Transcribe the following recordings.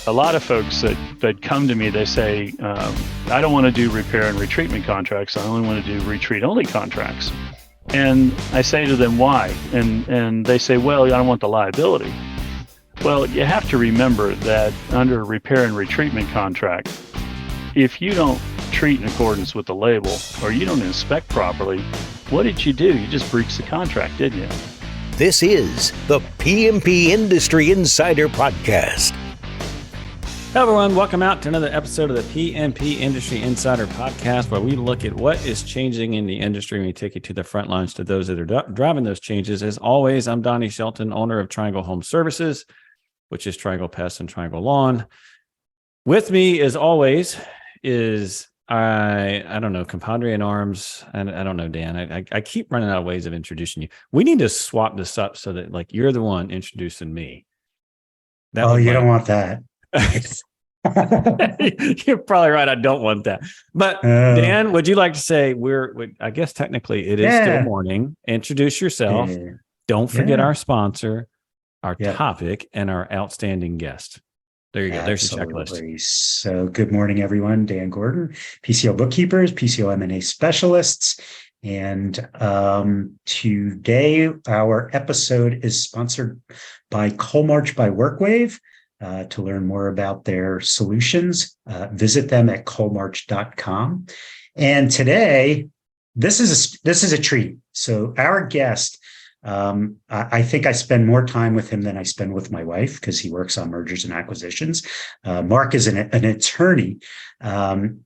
a lot of folks that come to me, they say, I don't want to do repair and retreatment contracts. I only want to do retreat only contracts. And I say to them, why? And they say, well, I don't want the liability. Well, you have to remember that under a repair and retreatment contract, if you don't treat in accordance with the label or you don't inspect properly, what did you do? You just breached the contract, didn't you? This is the PMP Industry Insider Podcast. Hello, everyone. Welcome out to another episode of the PMP Industry Insider Podcast, where we look at what is changing in the industry and we take you to the front lines to those that are driving those changes. As always, I'm Donnie Shelton, owner of Triangle Home Services, which is Triangle Pest and Triangle Lawn. With me, as always, is I don't know, compadre in arms, and I don't know, Dan. I keep running out of ways of introducing you. We need to swap this up so that like you're the one introducing me. You don't want that. You're probably right. I don't want that. But Dan, would you like to say I guess technically it is still morning. Introduce yourself. Don't forget our sponsor, our topic, and our outstanding guest. There you go. There's your checklist. So good morning, everyone. Dan Gordon, PCO Bookkeepers, PCO M&A Specialists. And today our episode is sponsored by Coalmarch by WorkWave. To learn more about their solutions, visit them at coalmarch.com. And today, this is a treat. So our guest, I think I spend more time with him than I spend with my wife because he works on mergers and acquisitions. Mark is an attorney.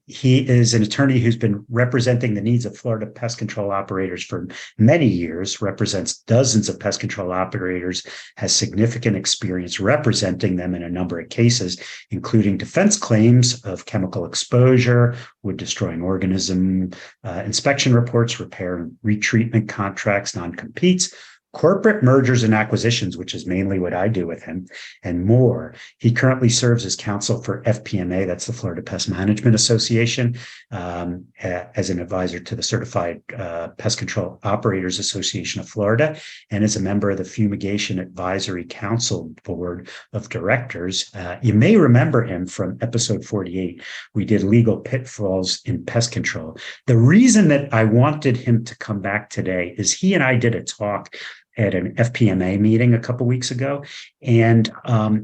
He is an attorney who's been representing the needs of Florida pest control operators for many years, represents dozens of pest control operators, has significant experience representing them in a number of cases, including defense claims of chemical exposure, wood-destroying organism, inspection reports, repair and retreatment contracts, non-competes, corporate mergers and acquisitions, which is mainly what I do with him, and more. He currently serves as counsel for FPMA, that's the Florida Pest Management Association, as an advisor to the Certified Pest Control Operators Association of Florida, and is a member of the Fumigation Advisory Council Board of Directors. You may remember him from episode 48. We did legal pitfalls in pest control. The reason that I wanted him to come back today is he and I did a talk at an FPMA meeting a couple weeks ago, and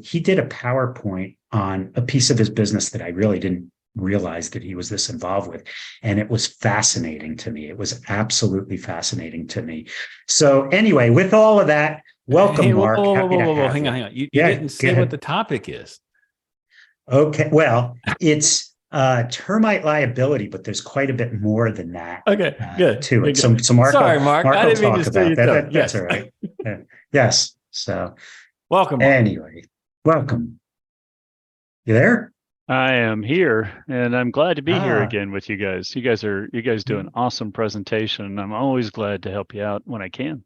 he did a PowerPoint on a piece of his business that I really didn't realize that he was this involved with, and it was fascinating to me. It was absolutely fascinating to me. So anyway, with all of that, welcome, Mark. Hang on. You didn't say what the topic is. Okay, well, it's termite liability, but there's quite a bit more than that. Okay, good. To it. Good. So Mark, sorry, Mark, Mark I will didn't mean talk to about that. Yes. That's all right. Yes. So welcome, Mark. Anyway, welcome. You there? I am here, and I'm glad to be here again with you guys. You guys do an awesome presentation, and I'm always glad to help you out when I can.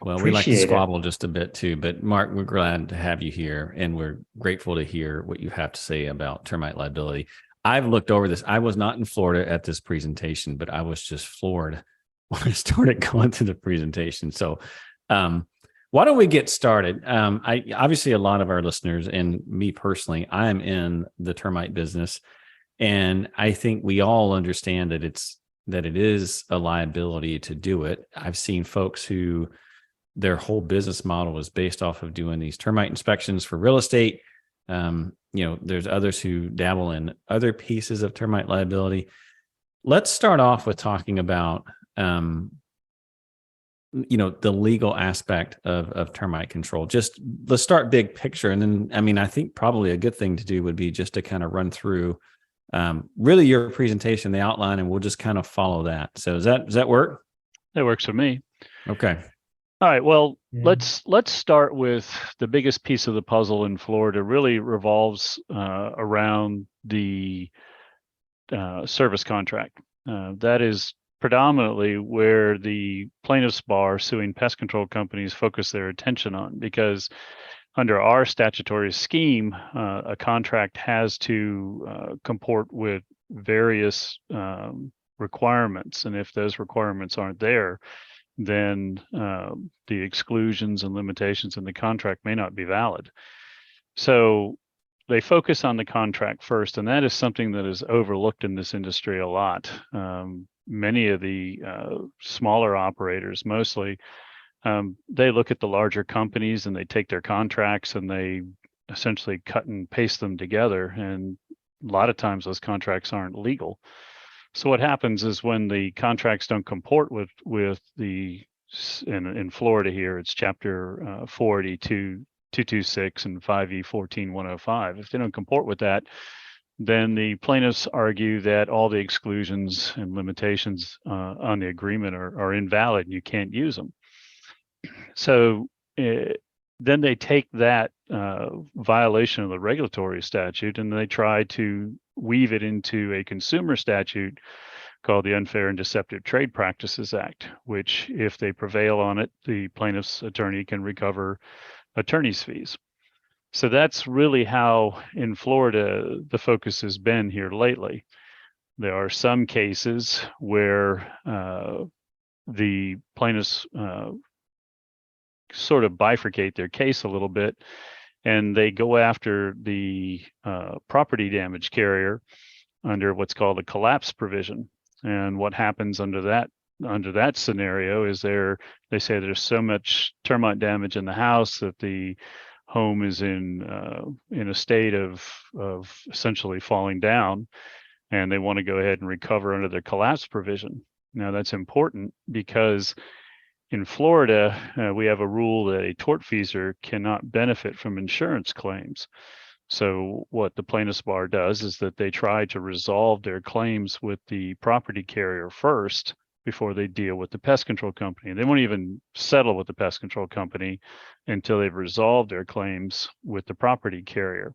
Well, we like to squabble just a bit too, but Mark, we're glad to have you here, and we're grateful to hear what you have to say about termite liability. I've looked over this. I was not in Florida at this presentation, but I was just floored when I started going through the presentation. So why don't we get started? I obviously, a lot of our listeners and me personally, I am in the termite business, and I think we all understand that it is a liability to do it. I've seen folks who their whole business model is based off of doing these termite inspections for real estate. There's others who dabble in other pieces of termite liability. Let's start off with talking about, the legal aspect of termite control. Just let's start big picture. And then, I think probably a good thing to do would be just to kind of run through really your presentation, the outline, and we'll just kind of follow that. So does that work? That works for me. Okay. All right. Well, let's start with the biggest piece of the puzzle in Florida. Really revolves around the service contract. That is predominantly where the plaintiffs bar suing pest control companies focus their attention on, because under our statutory scheme, a contract has to comport with various requirements, and if those requirements aren't there, then the exclusions and limitations in the contract may not be valid. So they focus on the contract first, and that is something that is overlooked in this industry a lot. Many of the smaller operators, mostly, they look at the larger companies and they take their contracts and they essentially cut and paste them together. And a lot of times those contracts aren't legal. So what happens is when the contracts don't comport with the, in Florida here, it's Chapter 482, 226 and 5E 14105. If they don't comport with that, then the plaintiffs argue that all the exclusions and limitations on the agreement are invalid and you can't use them. So then they take that violation of the regulatory statute and they try to weave it into a consumer statute called the Unfair and Deceptive Trade Practices Act, which, if they prevail on it, the plaintiff's attorney can recover attorney's fees. So that's really how in Florida the focus has been here lately. There are some cases where the plaintiffs sort of bifurcate their case a little bit, and they go after the property damage carrier under what's called a collapse provision. And what happens under that scenario is they say there's so much termite damage in the house that the home is in a state of essentially falling down, and they want to go ahead and recover under the collapse provision. Now that's important because in Florida, we have a rule that a tortfeasor cannot benefit from insurance claims. So what the plaintiff's bar does is that they try to resolve their claims with the property carrier first before they deal with the pest control company. They won't even settle with the pest control company until they've resolved their claims with the property carrier.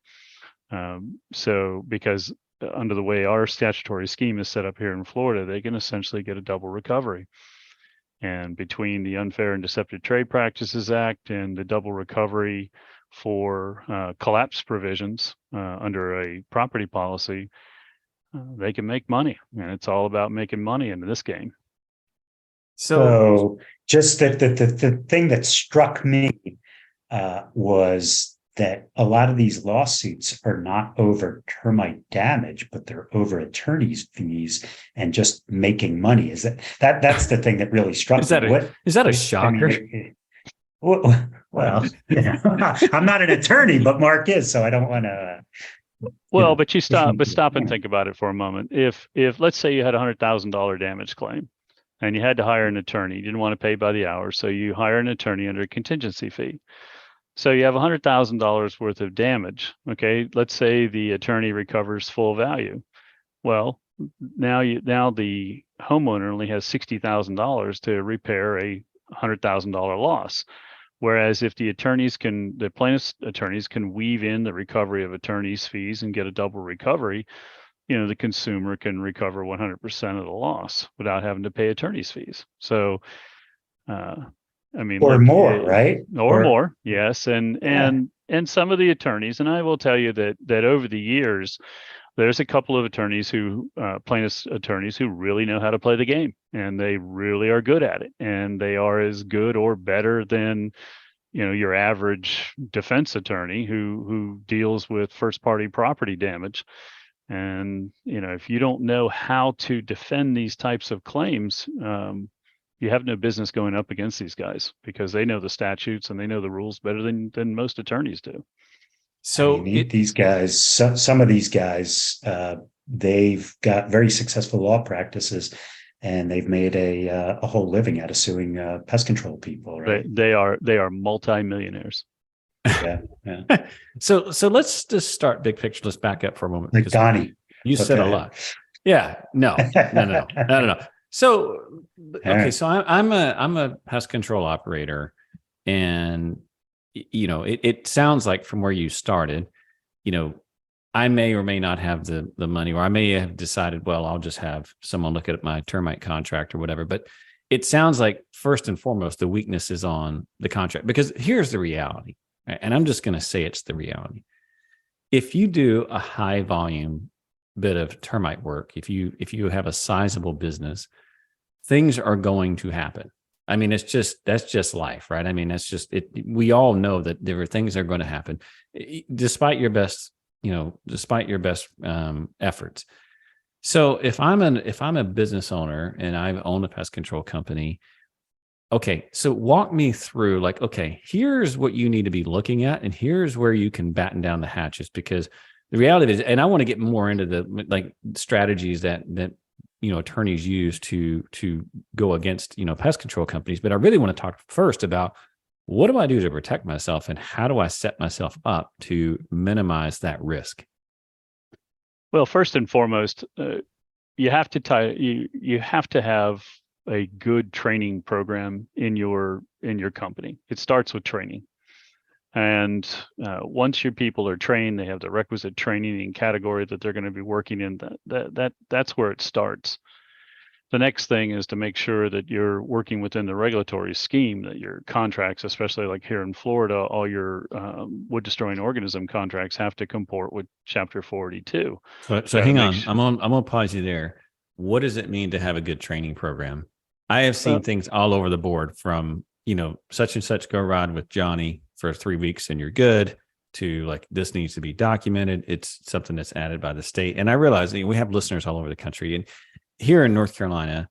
So because under the way our statutory scheme is set up here in Florida, they can essentially get a double recovery. And between the Unfair and Deceptive Trade Practices Act and the double recovery for collapse provisions under a property policy, they can make money. And it's all about making money in this game. So just the thing that struck me was that a lot of these lawsuits are not over termite damage, but they're over attorney's fees and just making money. Is that's the thing that really struck me. Is that a shocker? Well, I'm not an attorney, but Mark is, so I don't want to. Well, but stop and think about it for a moment. If let's say you had $100,000 damage claim and you had to hire an attorney, you didn't want to pay by the hour, so you hire an attorney under a contingency fee. So you have $100,000 worth of damage. Okay, let's say the attorney recovers full value. Well, now the homeowner only has $60,000 to repair a $100,000 loss. Whereas if the plaintiff's attorneys can weave in the recovery of attorney's fees and get a double recovery, the consumer can recover 100% of the loss without having to pay attorney's fees. So, or more, right? Or more, yes. And some of the attorneys, and I will tell you that over the years, there's a couple of attorneys plaintiffs' attorneys who really know how to play the game, and they really are good at it, and they are as good or better than your average defense attorney who deals with first-party property damage. And if you don't know how to defend these types of claims, you have no business going up against these guys because they know the statutes and they know the rules better than most attorneys do. So these guys, some of these guys, they've got very successful law practices, and they've made a whole living out of suing pest control people. Right? They are multimillionaires. Yeah. So let's just start big picture. Let's back up for a moment. Like Donnie, you said a lot. Yeah. No. So okay. So I'm a pest control operator, and it sounds like from where you started, I may or may not have the money, or I may have decided, well, I'll just have someone look at my termite contract or whatever. But it sounds like first and foremost, the weakness is on the contract, because here's the reality, right? And I'm just going to say it's the reality. If you do a high volume bit of termite work, if you have a sizable business, things are going to happen. I mean, that's just life, right? I mean, that's just it. We all know that there are things that are going to happen. Despite your best despite your best efforts. So if I'm a business owner and I own a pest control company, okay, so walk me through like, okay, here's what you need to be looking at, and here's where you can batten down the hatches, because the reality is, and I want to get more into the like strategies that attorneys use to go against pest control companies, but I really want to talk first about what do I do to protect myself, and how do I set myself up to minimize that risk? Well, first and foremost, you have to have a good training program in your company. It starts with training, and once your people are trained, they have the requisite training and category that they're going to be working in. That's where it starts. The next thing is to make sure that you're working within the regulatory scheme, that your contracts, especially like here in Florida, all your wood destroying organism contracts have to comport with Chapter 482. So hang on, I'm gonna pause you there. What does it mean to have a good training program? I have seen things all over the board, from such and such go ride with Johnny for 3 weeks and you're good, to like, this needs to be documented. It's something that's added by the state. And I realize we have listeners all over the country, and here in North Carolina,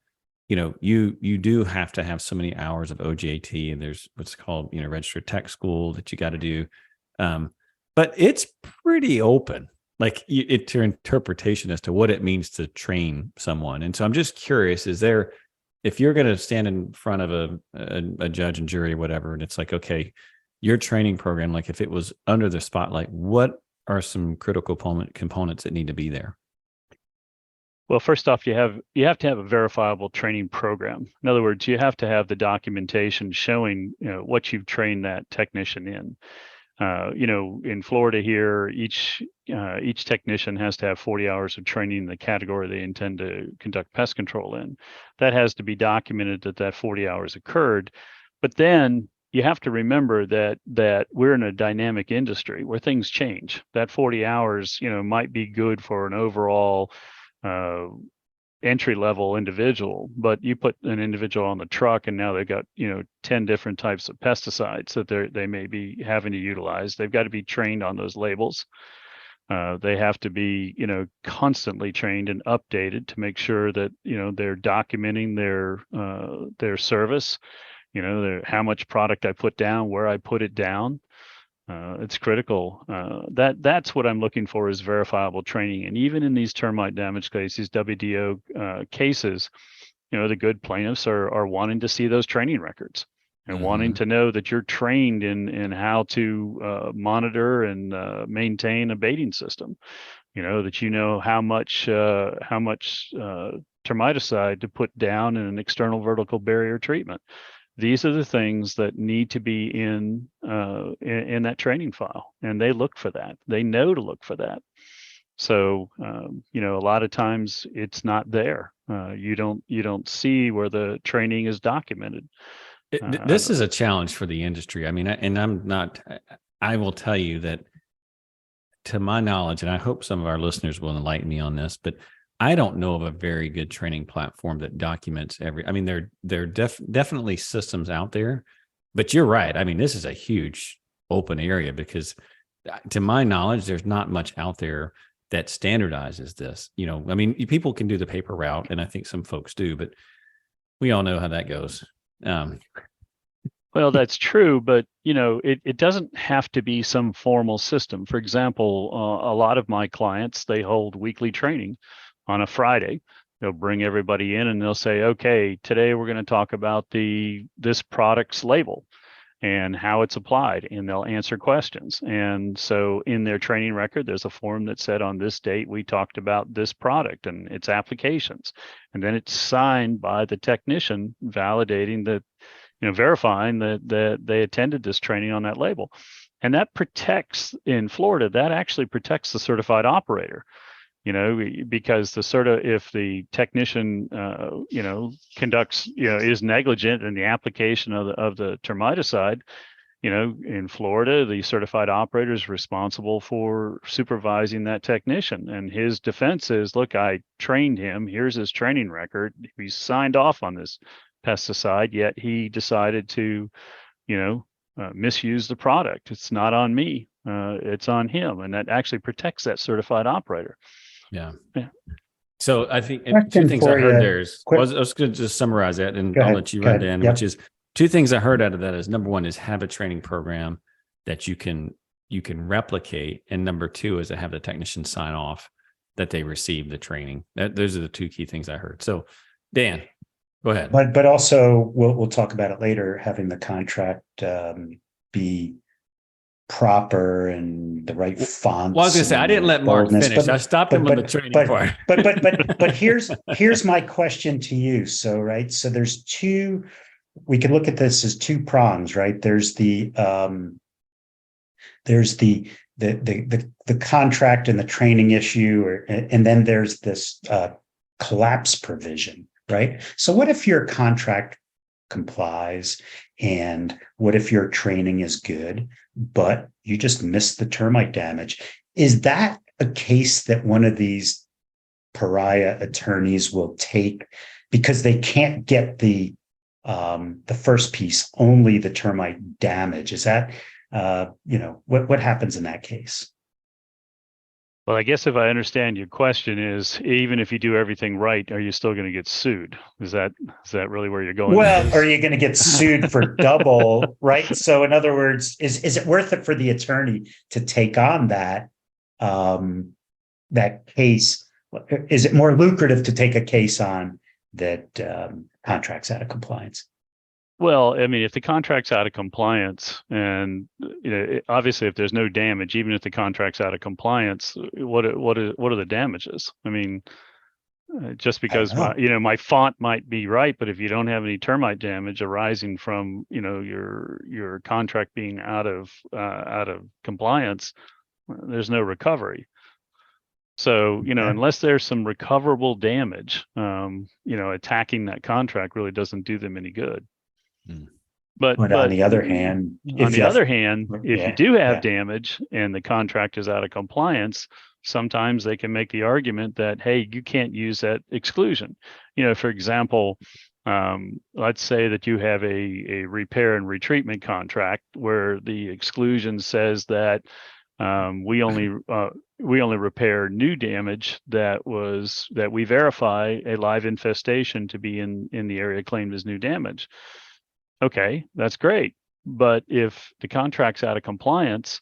you do have to have so many hours of OJT, and there's what's called, registered tech school that you got to do. But it's pretty open, like it's your interpretation as to what it means to train someone. And so I'm just curious, if you're going to stand in front of a judge and jury or whatever, and it's like, okay, your training program, like if it was under the spotlight, what are some critical components that need to be there? Well, first off, you have to have a verifiable training program. In other words, you have to have the documentation showing what you've trained that technician in. In Florida here, each technician has to have 40 hours of training in the category they intend to conduct pest control in. That has to be documented that 40 hours occurred. But then you have to remember that we're in a dynamic industry where things change. That 40 hours, might be good for an overall entry level individual, but you put an individual on the truck and now they've got 10 different types of pesticides that they may be having to utilize. They've got to be trained on those labels. They have to be constantly trained and updated to make sure that they're documenting their service, how much product I put down, where I put it down. It's critical. That's what I'm looking for, is verifiable training. And even in these termite damage cases, WDO cases, the good plaintiffs are wanting to see those training records and wanting to know that you're trained in how to monitor and maintain a baiting system. That how much termiticide to put down in an external vertical barrier treatment. These are the things that need to be in that training file, and they look for that. They know to look for that. So a lot of times it's not there. You don't see where the training is documented. This is a challenge for the industry. I mean, I will tell you that, to my knowledge, and I hope some of our listeners will enlighten me on this, but I don't know of a very good training platform that documents there are definitely systems out there, but you're right. I mean, this is a huge open area, because to my knowledge, there's not much out there that standardizes this. People can do the paper route, and I think some folks do, but we all know how that goes. Well, that's true, but it doesn't have to be some formal system. For example, a lot of my clients, they hold weekly training on a Friday. They'll bring everybody in and they'll say, okay, today we're going to talk about this product's label and how it's applied, and they'll answer questions. And so in their training record, there's a form that said, on this date, we talked about this product and its applications. And then it's signed by the technician, validating that, verifying that they attended this training on that label. And that protects, in Florida, that actually protects the certified operator. Because if the technician, conducts, is negligent in the application of the termiticide, in Florida, the certified operator is responsible for supervising that technician. And his defense is, look, I trained him. Here's his training record. He signed off on this pesticide, yet he decided to, misuse the product. It's not on me. it's on him, and that actually protects that certified operator. Yeah. Yeah. So I think two Question things I for heard you. there is, Quick- I was going to just summarize that, and Go I'll ahead. let you Go run, ahead. Dan, Yep. which is two things I heard out of that is, number one is have a training program that you can replicate. And number two is to have the technician sign off that they received the training. Those are the two key things I heard. So Dan, go ahead. But also we'll talk about it later, having the contract be proper and the right fonts. Well, I was going to say, I didn't let Mark boldness, finish. I stopped him on the training part. But here's my question to you. So, right. So we can look at this as two prongs, right? There's the contract and the training issue, and then there's this collapse provision, right? So what if your contract complies, and what if your training is good, but you just missed the termite damage? Is that a case that one of these pariah attorneys will take because they can't get the first piece, only the termite damage? Is that what happens in that case? Well, I guess if I understand your question is, even if you do everything right, are you still going to get sued? Is that really where you're going? Well, are you going to get sued for double, right? So in other words, is it worth it for the attorney to take on that case? Is it more lucrative to take a case on that contract's out of compliance? Well, I mean, if the contract's out of compliance, and obviously if there's no damage, even if the contract's out of compliance, what are the damages? I mean, just because my font might be right, but if you don't have any termite damage arising from your contract being out of compliance, there's no recovery. So unless there's some recoverable damage, attacking that contract really doesn't do them any good. But on the other hand, if you do have damage and the contract is out of compliance, sometimes they can make the argument that, hey, you can't use that exclusion. For example, let's say that you have a repair and retreatment contract where the exclusion says that we only repair new damage that we verify a live infestation to be in the area claimed as new damage. Okay, that's great. But if the contract's out of compliance,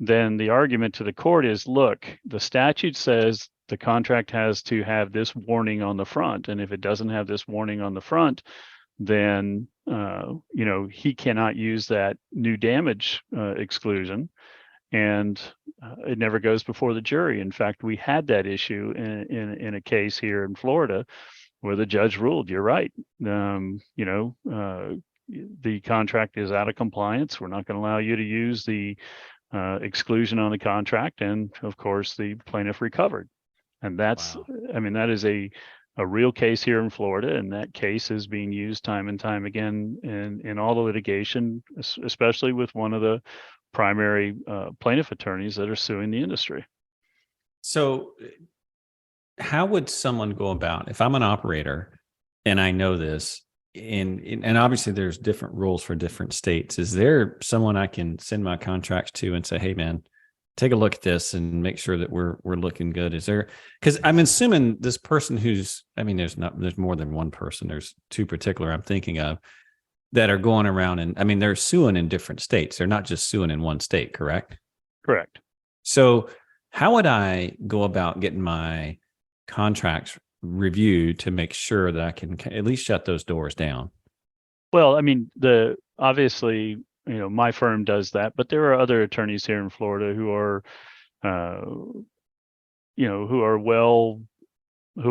then the argument to the court is, look, the statute says the contract has to have this warning on the front. And if it doesn't have this warning on the front, then, he cannot use that new damage exclusion. And it never goes before the jury. In fact, we had that issue in a case here in Florida where the judge ruled, you're right. The contract is out of compliance. We're not going to allow you to use the exclusion on the contract. And of course, the plaintiff recovered. And that's, wow. I mean, that is a real case here in Florida. And that case is being used time and time again in all the litigation, especially with one of the primary plaintiff attorneys that are suing the industry. So how would someone go about, if I'm an operator and I know this, and obviously there's different rules for different states, is there someone I can send my contracts to and say, hey man, take a look at this and make sure that we're looking good? Is there, because I'm assuming this person there's more than one person, there's two particular I'm thinking of that are going around, and I mean, they're suing in different states. They're not just suing in one state, correct? Correct. So how would I go about getting my contracts reviewed to make sure that I can at least shut those doors down? Well, I mean, obviously, my firm does that, but there are other attorneys here in Florida who are, who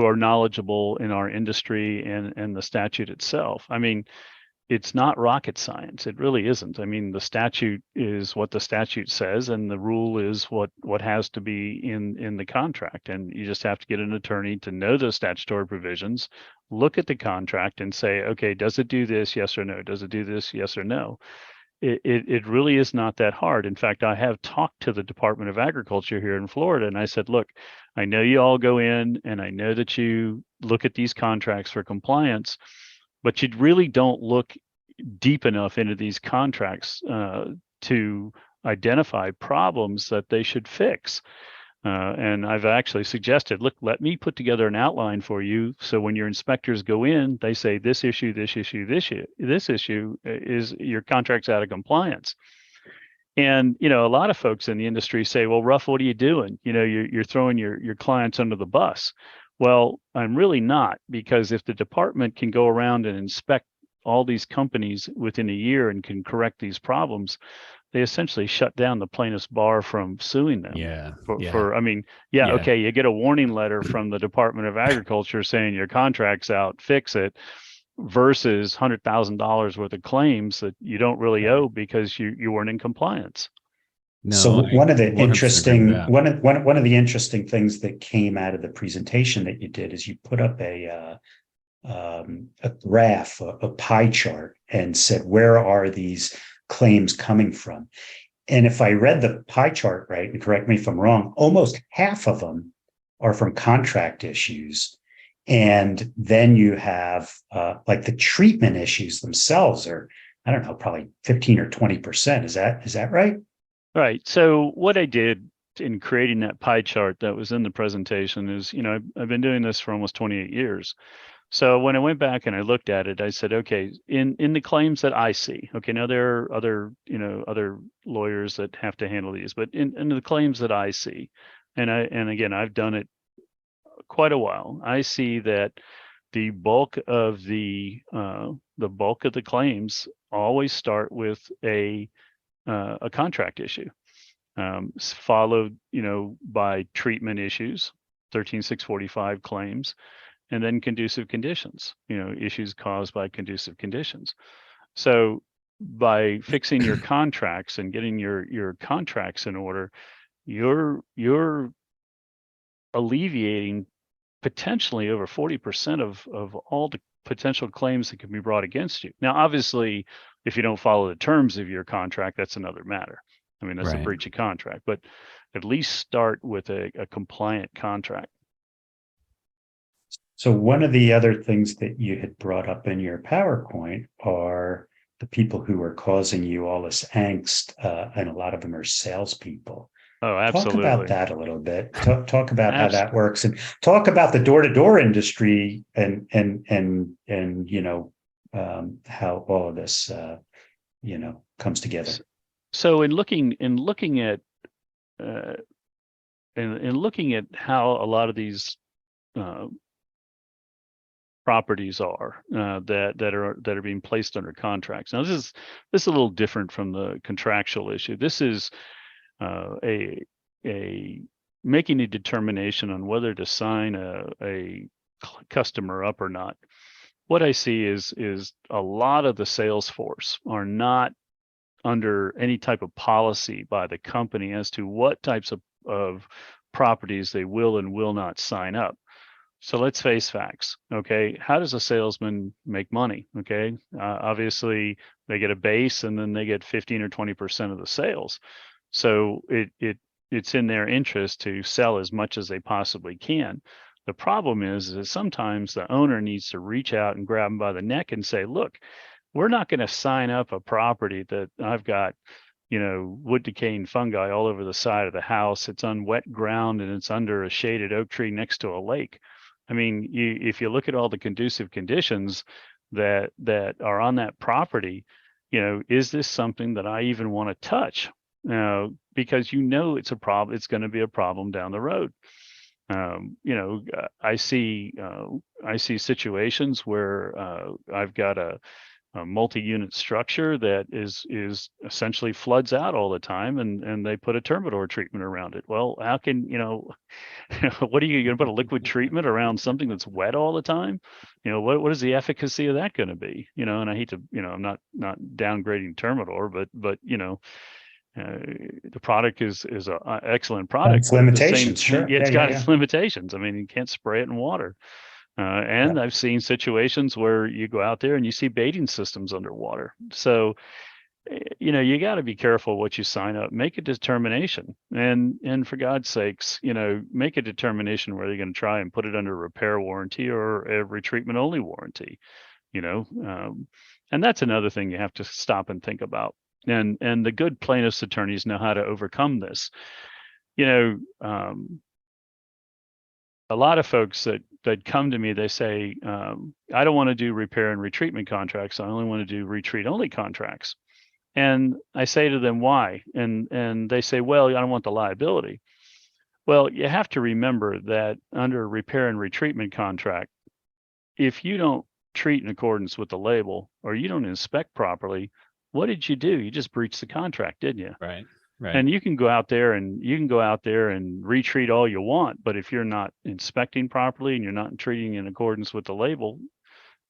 are knowledgeable in our industry and the statute itself. I mean, it's not rocket science. It really isn't. I mean, the statute is what the statute says, and the rule is what has to be in the contract. And you just have to get an attorney to know those statutory provisions, look at the contract and say, okay, does it do this? Yes or no? Does it do this? Yes or no? It really is not that hard. In fact, I have talked to the Department of Agriculture here in Florida, and I said, look, I know you all go in and I know that you look at these contracts for compliance, but you really don't look deep enough into these contracts to identify problems that they should fix. And I've actually suggested, look, let me put together an outline for you. So when your inspectors go in, they say this issue, this issue, this issue is your contract's out of compliance. And, a lot of folks in the industry say, well, Ruff, what are you doing? You're throwing your clients under the bus. Well, I'm really not, because if the department can go around and inspect all these companies within a year and can correct these problems, they essentially shut down the plaintiff's bar from suing them. Okay, you get a warning letter from the Department of Agriculture saying your contract's out, fix it, versus $100,000 worth of claims that you don't really owe because you weren't in compliance. No, so one of the interesting things that came out of the presentation that you did is you put up a graph, a pie chart, and said, where are these claims coming from? And if I read the pie chart right, and correct me if I'm wrong, almost half of them are from contract issues. And then you have like the treatment issues themselves are, I don't know, probably 15 or 20%. Is that right? Right. So what I did in creating that pie chart that was in the presentation is, I've been doing this for almost 28 years. So when I went back and I looked at it, I said, okay, in the claims that I see, okay, now there are other lawyers that have to handle these, but in the claims that I see, and again, I've done it quite a while, I see that the bulk of the claims always start with a contract issue, followed, by treatment issues, 13645 claims, and then conducive conditions, issues caused by conducive conditions. So by fixing your contracts and getting your contracts in order, you're alleviating potentially over 40% of all the potential claims that can be brought against you. Now, obviously, if you don't follow the terms of your contract, that's another matter. I mean, that's a breach of contract, but at least start with a compliant contract. So one of the other things that you had brought up in your PowerPoint are the people who are causing you all this angst, and a lot of them are salespeople. Oh, absolutely. Talk about that a little bit. Talk about how that works, and talk about the door-to-door industry, and how all of this comes together. So in looking at how a lot of these properties are that are being placed under contracts. Now, this is a little different from the contractual issue. This is a making a determination on whether to sign a customer up or not. What I see is a lot of the sales force are not under any type of policy by the company as to what types of properties they will and will not sign up. So let's face facts, okay? How does a salesman make money, okay? Obviously, they get a base and then they get 15 or 20% of the sales. So it's in their interest to sell as much as they possibly can. The problem is that sometimes the owner needs to reach out and grab them by the neck and say, look, we're not going to sign up a property that I've got, wood decaying fungi all over the side of the house. It's on wet ground and it's under a shaded oak tree next to a lake. I mean, if you look at all the conducive conditions that are on that property, is this something that I even want to touch? Because it's a problem. It's going to be a problem down the road. I see situations where I've got a multi-unit structure that is essentially floods out all the time, and they put a Termite treatment around it. Well, how can what are you going to put a liquid treatment around something that's wet all the time? What is the efficacy of that going to be? And I hate to, I'm not downgrading Termite, but the product is an excellent product. It's limitations, sure. It's got its limitations. I mean, you can't spray it in water. And I've seen situations where you go out there and you see baiting systems underwater. So, you got to be careful what you sign up. Make a determination, and for God's sakes, make a determination whether you're going to try and put it under a repair warranty or a retreatment only warranty. And that's another thing you have to stop and think about. And the good plaintiffs attorneys know how to overcome this. A lot of folks that come to me, they say, I don't want to do repair and retreatment contracts. I only want to do retreat only contracts. And I say to them, why? And they say, well, I don't want the liability. Well, you have to remember that under a repair and retreatment contract, if you don't treat in accordance with the label or you don't inspect properly, what did you do? You just breached the contract, didn't you? Right. Right. And you can go out there and retreat all you want, but if you're not inspecting properly and you're not treating in accordance with the label,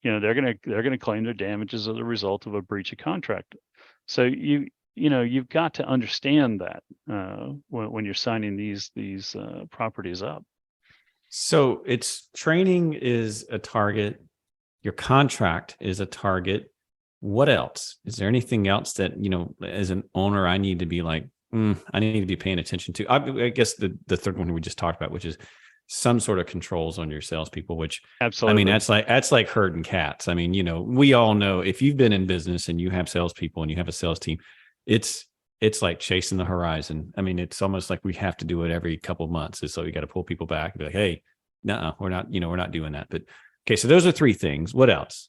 they're gonna claim their damages as a result of a breach of contract. So you've got to understand that when you're signing these properties up. So it's training is a target. Your contract is a target. What else? Is there anything else that, as an owner, I need to be like, I need to be paying attention to? I guess the third one we just talked about, which is some sort of controls on your salespeople, which absolutely, I mean, that's like herding cats. I mean, we all know if you've been in business and you have salespeople and you have a sales team, it's like chasing the horizon. I mean, it's almost like we have to do it every couple of months. So you got to pull people back and be like, hey, no, we're not doing that. But okay, so those are three things. What else?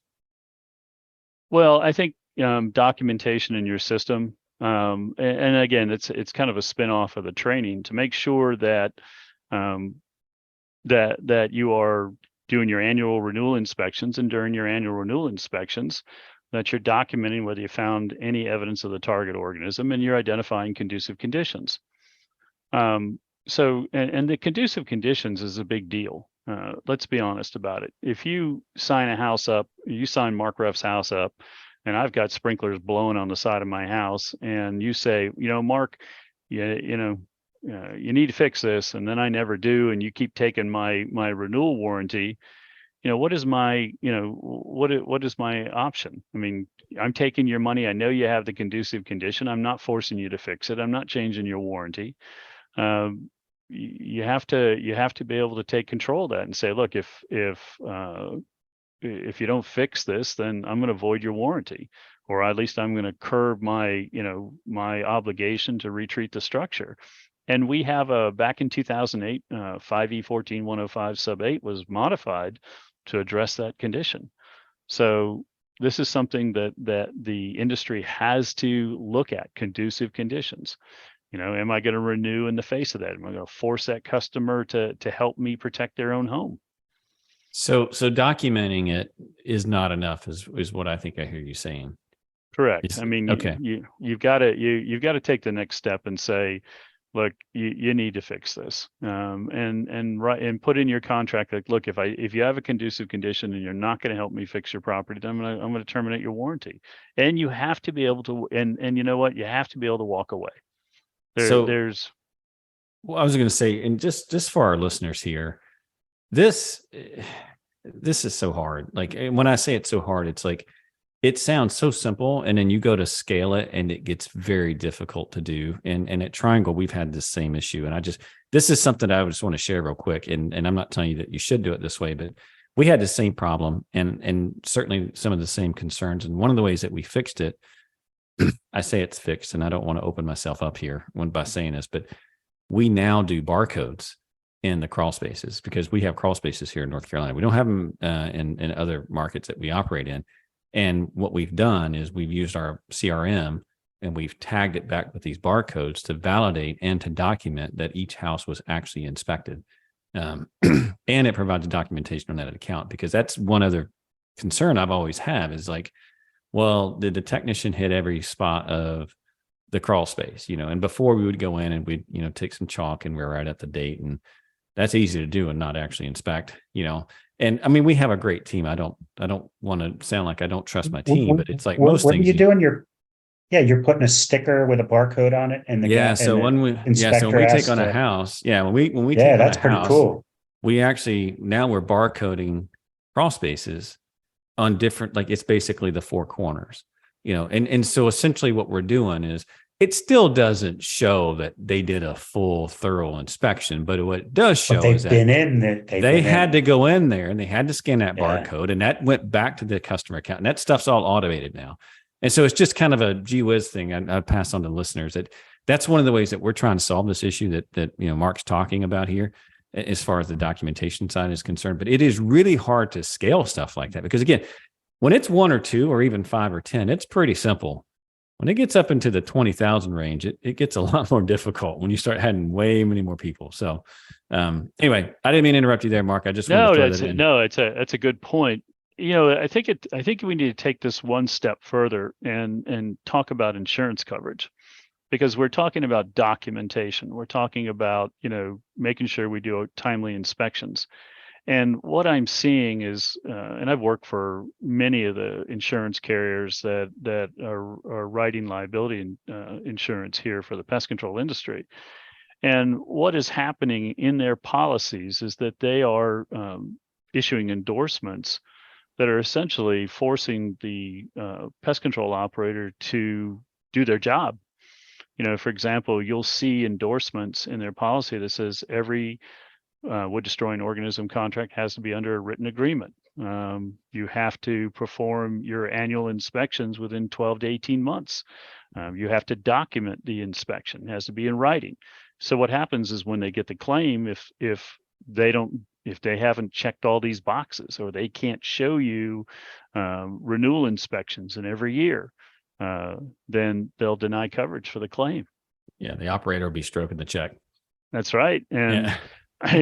Well, I think documentation in your system. And again, it's kind of a spin-off of the training to make sure that that you are doing your annual renewal inspections, and during your annual renewal inspections, that you're documenting whether you found any evidence of the target organism and you're identifying conducive conditions. So the conducive conditions is a big deal. Let's be honest about it. If you sign Mark Ruff's house up, and I've got sprinklers blowing on the side of my house, and you say, Mark, you need to fix this, and then I never do, and you keep taking my renewal warranty, what is my what is my option? I mean, I'm taking your money. I know you have the conducive condition. I'm not forcing you to fix it. I'm not changing your warranty. You have to be able to take control of that and say, look, if you don't fix this, then I'm going to void your warranty, or at least I'm going to curb my obligation to retreat the structure. And we have back in 2008, 5E14105 sub 8 was modified to address that condition. So this is something that the industry has to look at: conducive conditions. Am I going to renew in the face of that? Am I going to force that customer to help me protect their own home? So documenting it is not enough, is what I think I hear you saying. Correct. I mean, okay. You've got to take the next step and say, look, you need to fix this, and put in your contract, like, look, if you have a conducive condition and you're not going to help me fix your property, then I'm going to terminate your warranty. And you have to be able to, and you know what, you have to be able to walk away. Well, I was going to say, and just for our listeners here, this is so hard. Like, when I say it's so hard, it's like, it sounds so simple, and then you go to scale it and it gets very difficult to do. And at Triangle, we've had this same issue. And this is something that I just want to share real quick. And I'm not telling you that you should do it this way, but we had the same problem and certainly some of the same concerns. And one of the ways that we fixed it, I say it's fixed, and I don't want to open myself up here by saying this, but we now do barcodes in the crawl spaces, because we have crawl spaces here in North Carolina. We don't have them in other markets that we operate in. And what we've done is we've used our CRM and we've tagged it back with these barcodes to validate and to document that each house was actually inspected. And it provides documentation on that account, because that's one other concern I've always had is like, well, did the technician hit every spot of the crawl space? And before we would go in and we'd, take some chalk and we're right at the date, and that's easy to do and not actually inspect, And I mean, we have a great team. I don't want to sound like I don't trust my team, but it's like most things. What are you doing? You're putting a sticker with a barcode on it, and when we take on a house, when we take that's on a pretty house, cool. We actually now we're barcoding crawl spaces on different, like, it's basically the four corners, and so essentially what we're doing is, it still doesn't show that they did a full, thorough inspection, but what it does show is that they had to go in there and they had to scan that barcode, and that went back to the customer account, and that stuff's all automated now. And so it's just kind of a gee whiz thing. I'd pass on to listeners that's one of the ways that we're trying to solve this issue that Mark's talking about here, as far as the documentation side is concerned. But it is really hard to scale stuff like that because, again, when it's 1 or 2 or even 5 or 10, it's pretty simple. When it gets up into the 20,000 range, it gets a lot more difficult when you start having way many more people. So anyway, I didn't mean to interrupt you there, Mark. I just wanted to throw that in. No, that's a good point. I think we need to take this one step further and talk about insurance coverage, because we're talking about documentation. We're talking about, making sure we do timely inspections. And what I'm seeing is, and I've worked for many of the insurance carriers that are writing liability insurance here for the pest control industry. And what is happening in their policies is that they are issuing endorsements that are essentially forcing the pest control operator to do their job. For example, you'll see endorsements in their policy that says every wood destroying organism contract has to be under a written agreement. You have to perform your annual inspections within 12 to 18 months. You have to document the inspection. It has to be in writing. So what happens is when they get the claim, if they haven't checked all these boxes, or they can't show you renewal inspections in every year, then they'll deny coverage for the claim. Yeah, the operator will be stroking the check. That's right. And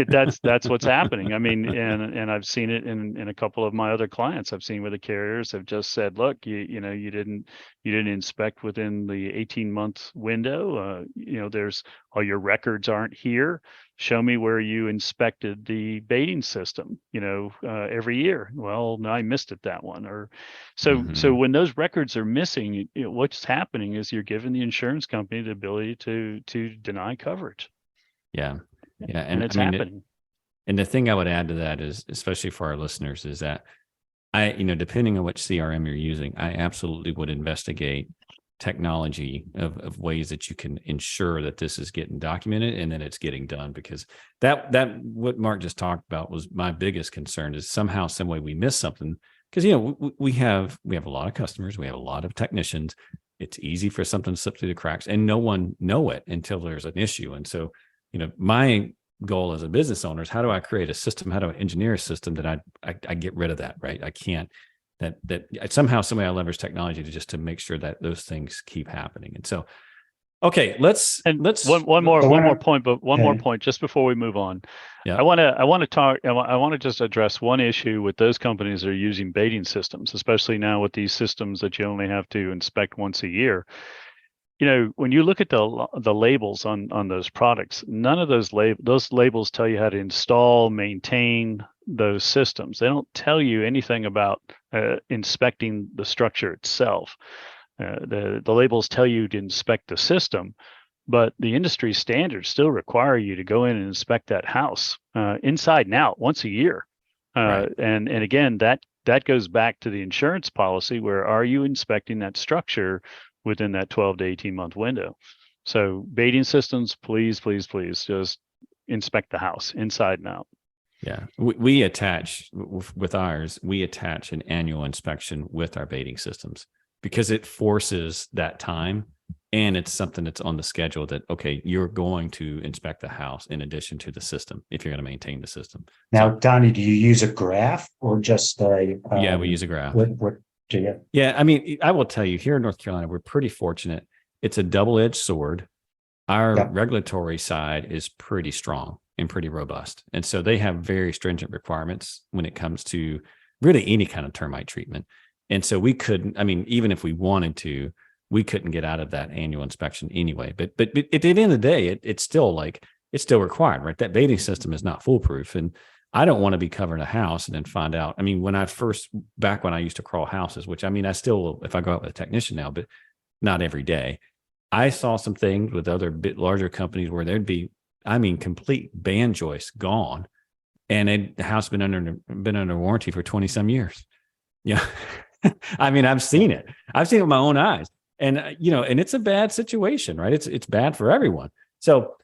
that's what's happening. I mean, and I've seen it in a couple of my other clients. I've seen where the carriers have just said, look, you didn't inspect within the 18-month window. There's all your records aren't here. Show me where you inspected the baiting system, every year. Well, no, I missed it that one. Or so when those records are missing, what's happening is you're giving the insurance company the ability to deny coverage. Yeah. Yeah. And it's happening. And the thing I would add to that is, especially for our listeners, is that depending on which CRM you're using, I absolutely would investigate technology of ways that you can ensure that this is getting documented and that it's getting done, because that what Mark just talked about was my biggest concern, is somehow, some way we miss something. Because, we have a lot of customers, we have a lot of technicians. It's easy for something to slip through the cracks, and no one know it until there's an issue. And so, my goal as a business owner is, how do I create a system? How do I engineer a system that I get rid of that, right? I can't, that somehow, some way I leverage technology to make sure that those things keep happening. And so, okay, let's one more point just before we move on. Yeah. I want to just address one issue with those companies that are using baiting systems, especially now with these systems that you only have to inspect once a year. When you look at the labels on those products, none of those labels tell you how to install, maintain those systems. They don't tell you anything about inspecting the structure itself. The labels tell you to inspect the system, but the industry standards still require you to go in and inspect that house inside and out once a year. Right. And again, that goes back to the insurance policy, where are you inspecting that structure within that 12 to 18 month window. So baiting systems, please just inspect the house inside and out. Yeah. We attach with ours, we attach an annual inspection with our baiting systems, because it forces that time, and it's something that's on the schedule that, okay, you're going to inspect the house in addition to the system, if you're going to maintain the system. Now, Donnie, do you use a graph or just yeah, we use a graph. What do you? Yeah. I mean, I will tell you, here in North Carolina, we're pretty fortunate. It's a double-edged sword. Our regulatory side is pretty strong and pretty robust. And so they have very stringent requirements when it comes to really any kind of termite treatment. And so we couldn't, even if we wanted to, we couldn't get out of that annual inspection anyway. But at the end of the day, it's still required, right? That baiting system is not foolproof. And I don't want to be covering a house and then find out. When I used to crawl houses, which I still, if I go out with a technician now, but not every day, I saw some things with other bit larger companies where there'd be, complete band joists gone, and the house been under warranty for 20 some years. Yeah. I've seen it with my own eyes, and and it's a bad situation, right? It's bad for everyone. So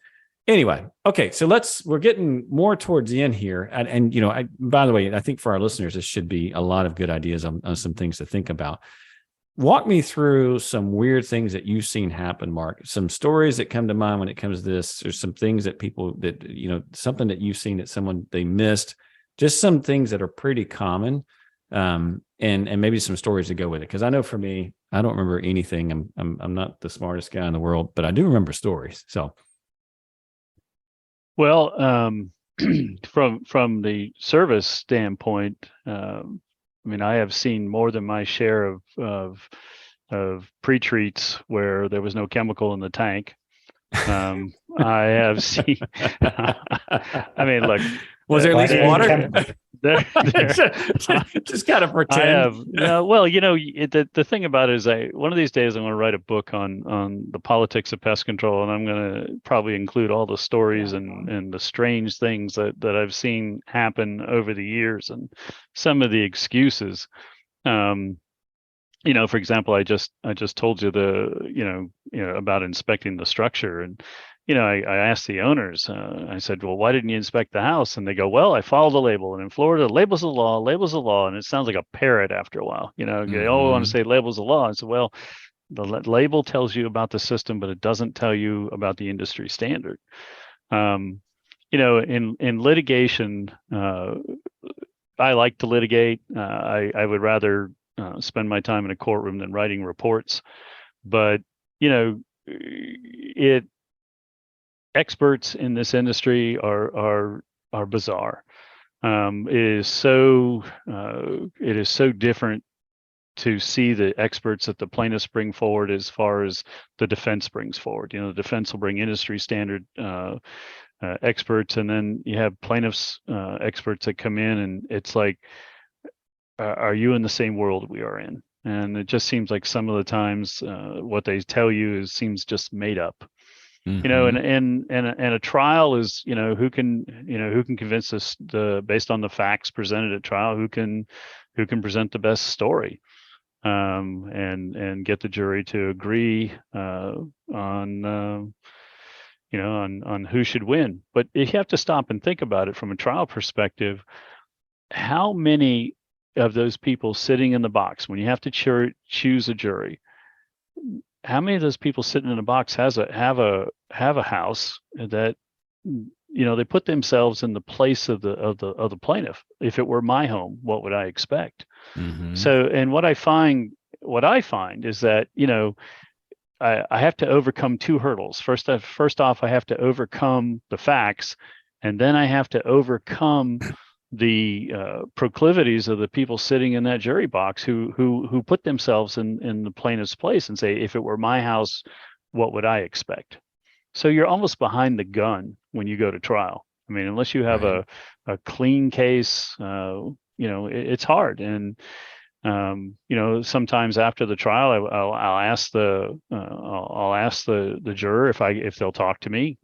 anyway, okay. So we're getting more towards the end here. And by the way, I think for our listeners, this should be a lot of good ideas on some things to think about. walk me through some weird things that you've seen happen, Mark. Some stories that come to mind when it comes to this, or some things that people that, something that you've seen that someone they missed, just some things that are pretty common. And maybe some stories to go with it. Cause I know for me, I don't remember anything. I'm not the smartest guy in the world, but I do remember stories. So. Well, from the service standpoint, I mean, I have seen more than my share of pre-treats where there was no chemical in the tank. I have seen. I mean, look. Was there at least water? Just gotta pretend. I have no. Well, the thing about it is, one of these days I'm going to write a book on the politics of pest control, and I'm going to probably include all the stories and the strange things that I've seen happen over the years, and some of the excuses. For example, I just told you about inspecting the structure, and I asked the owners, I said, well, why didn't you inspect the house? And they go, well, I followed the label. And in Florida, labels the law, labels the law. And it sounds like a parrot after a while. They all want to say labels the law. I said, well, the label tells you about the system, but it doesn't tell you about the industry standard. In litigation, I like to litigate. I would rather spend my time in a courtroom than writing reports. But, experts in this industry are bizarre. It is so different to see the experts that the plaintiffs bring forward as far as the defense brings forward. The defense will bring industry standard experts, and then you have plaintiffs experts that come in, and it's like, are you in the same world we are in? And it just seems like some of the times what they tell you seems just made up. And a trial is, who can convince us based on the facts presented at trial, who can present the best story, and get the jury to agree on who should win. But you have to stop and think about it from a trial perspective. How many of those people sitting in the box when you have to choose a jury? How many of those people sitting in a box have a house that they put themselves in the place of the plaintiff? If it were my home, what would I expect? So, and what I find is that I have to overcome two hurdles. First off, I have to overcome the facts, and then I have to overcome the proclivities of the people sitting in that jury box who put themselves in the plaintiff's place and say, if it were my house, what would I expect? So you're almost behind the gun when you go to trial. I mean, unless you have a clean case, it's hard. And sometimes after the trial, I'll ask the juror if they'll talk to me.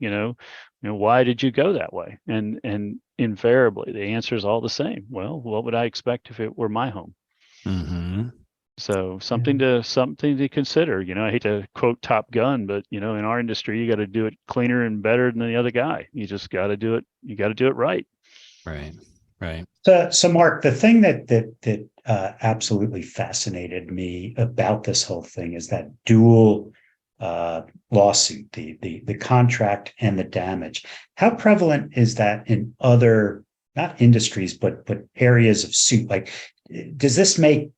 Why did you go that way? And invariably, the answer is all the same. Well, what would I expect if it were my home? So something to consider. I hate to quote Top Gun, but in our industry, you got to do it cleaner and better than the other guy. You just got to do it. You got to do it right. Right. So Mark, the thing that absolutely fascinated me about this whole thing is that dual lawsuit, the contract and the damage. How prevalent is that in other, not industries, but areas of suit? Like, does this make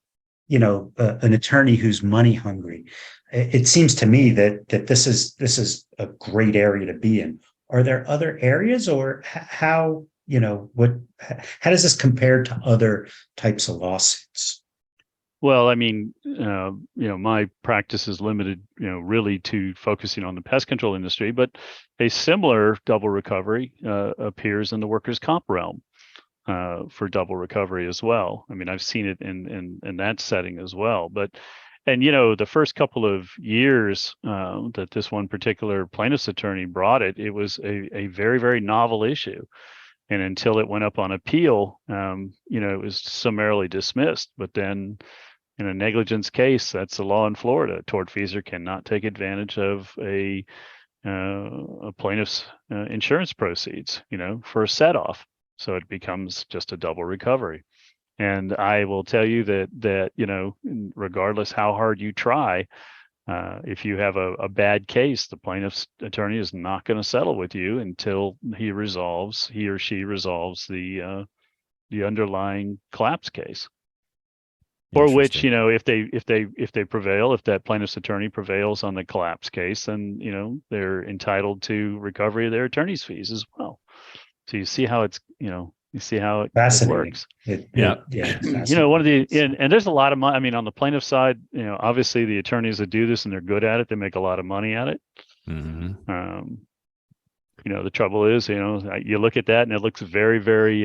an attorney who's money hungry? It seems to me that this is a great area to be in. Are there other areas, or how does this compare to other types of lawsuits? Well, I mean, my practice is limited, really to focusing on the pest control industry, but a similar double recovery appears in the workers' comp realm for double recovery as well. I mean, I've seen it in that setting as well. And the first couple of years that this one particular plaintiff's attorney brought it was a very, very novel issue. And until it went up on appeal, it was summarily dismissed. But then in a negligence case, that's the law in Florida. A tortfeasor cannot take advantage of a plaintiff's insurance proceeds, for a set off. So it becomes just a double recovery. And I will tell you that regardless how hard you try, if you have a bad case, the plaintiff's attorney is not going to settle with you until he or she resolves the underlying collapse case. For which, if they prevail, if that plaintiff's attorney prevails on the collapse case, then they're entitled to recovery of their attorney's fees as well. So you see how it works. One of the and there's a lot of money. I mean, on the plaintiff side, obviously the attorneys that do this and they're good at it, they make a lot of money at it. Mm-hmm. The trouble is, you look at that and it looks very, very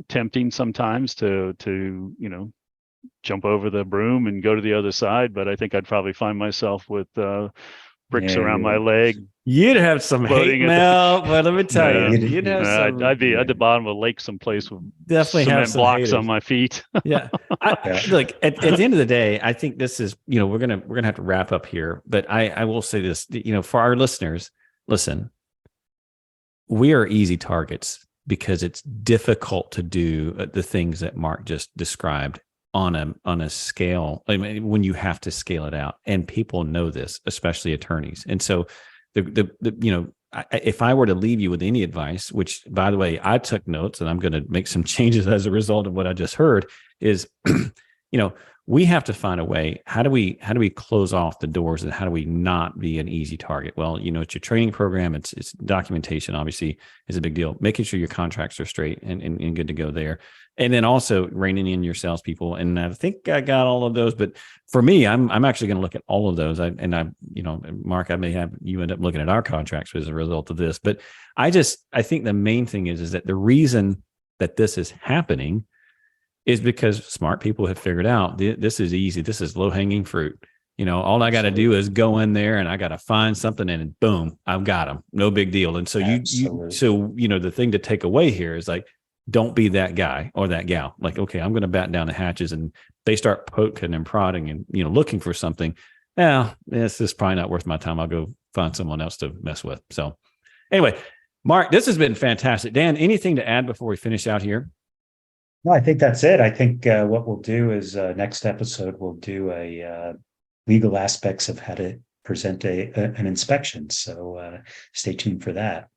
tempting sometimes to jump over the broom and go to the other side. But I think I'd probably find myself with bricks around my leg. You'd have some hate mail, but let me tell you, you'd have some. I'd be at the bottom of a lake someplace with definitely cement have some blocks haters on my feet. Yeah. Look, at the end of the day, I think this is, we're gonna have to wrap up here. But I will say this, for our listeners, listen, we are easy targets because it's difficult to do the things that Mark just described on a scale. I mean, when you have to scale it out, and people know this, especially attorneys. And so if I were to leave you with any advice, which by the way, I took notes and I'm going to make some changes as a result of what I just heard, is, we have to find a way. How do we close off the doors, and how do we not be an easy target? Well, it's your training program. It's documentation, obviously, is a big deal. Making sure your contracts are straight and good to go there. And then also reining in your salespeople. And I think I got all of those. But for me, I'm actually going to look at all of those. Mark, I may have you end up looking at our contracts as a result of this. But I think the main thing is that the reason that this is happening is because smart people have figured out this is easy. This is low hanging fruit. All I got to do is go in there and I got to find something and boom, I've got them. No big deal. And so the thing to take away here is like, don't be that guy or that gal. Like, okay, I'm going to batten down the hatches, and they start poking and prodding and, looking for something. Now, this is probably not worth my time. I'll go find someone else to mess with. So anyway, Mark, this has been fantastic. Dan, anything to add before we finish out here? No, I think that's it. I think what we'll do is next episode, we'll do a legal aspects of how to present an inspection. So stay tuned for that.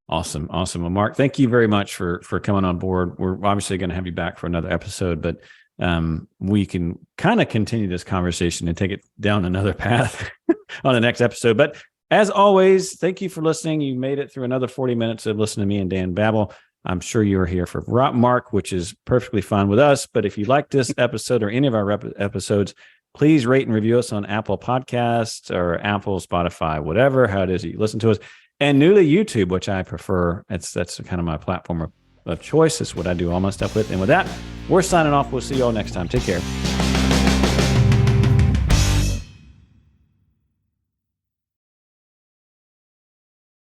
Awesome. Well, Mark, thank you very much for coming on board. We're obviously going to have you back for another episode, but we can kind of continue this conversation and take it down another path on the next episode. But as always, thank you for listening. You made it through another 40 minutes of listening to me and Dan babble. I'm sure you are here for Mark, which is perfectly fine with us. But if you like this episode or any of our episodes, please rate and review us on Apple Podcasts or Apple, Spotify, whatever, how it is that you listen to us. And newly YouTube, which I prefer. That's kind of my platform of choice. It's what I do all my stuff with. And with that, we're signing off. We'll see you all next time. Take care.